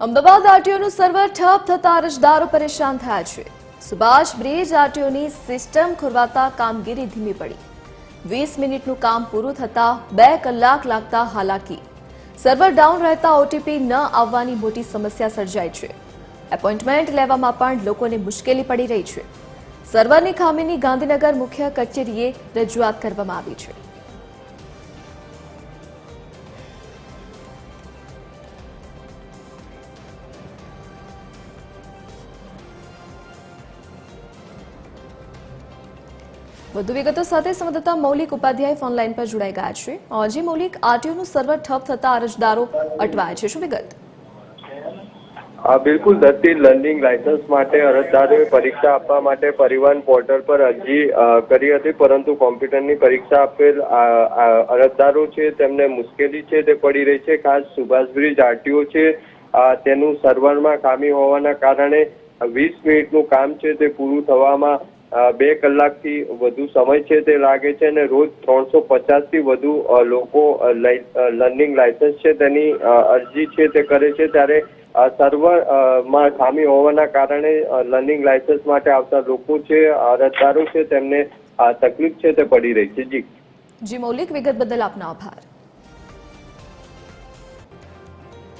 Ahmedabad આરટીઓનું server ઠપ થતા અરજદારો પરેશાન થયા છે। સુભાષ બ્રિજ આરટીઓની સિસ્ટમ ખોરવાતા કામગીરી ધીમી પડી। 20 મિનિટનું કામ પૂરું થતા 2 કલાક લાગતા હાલાકી। સર્વર ડાઉન રહેતા ઓટીપી ન આવવાની મોટી સમસ્યા સર્જાઈ છે। એપોઇન્ટમેન્ટ લેવામાં પણ લોકોને મુશ્કેલી પડી રહી છે। સર્વરની ખામીની ગાંધીનગર મુખ્ય કચેરીએ રજૂઆત કરવામાં આવી છે। વધુ વિગતો સાથે સંવાદદાતા મૌલિક ઉપાધ્યાય ફોનલાઈન પર જોડાઈ ગયા છે। જી મૌલિક, આરટીઓનું સર્વર ઠપ થતા અરજદારો અટવાયા છે, શું વિગત? બિલકુલ ધરતી લર્નિંગ લાયસન્સ માટે અરજદારોએ પરીક્ષા આપવા માટે પરિવહન પોર્ટલ પર અરજી કરી હતી, પરંતુ કોમ્પ્યુટરની પરીક્ષા આપેલ અરજદારો છે તેમને મુશ્કેલી છે તે પડી રહી છે। ખાસ સુભાષ બ્રિજ આરટીઓ છે તેનું સર્વરમાં ખામી હોવાના કારણે 20 મિનિટનું કામ છે તે પૂરું થવામાં 2 કલાકથી વધુ સમય છે તે લાગે છે અને રોજ 350 થી વધુ લોકો લર્નિંગ લાયસન્સ છે તેની અરજી છે તે કરે છે। ત્યારે સર્વરમાં ખામી હોવાના કારણે લર્નિંગ લાયસન્સ માટે આવતા લોકો છે, અરજદારો છે તેમને તકલીફ છે તે પડી રહી છે। જી મૌલિક, વિગત બદલ આપનો આભાર।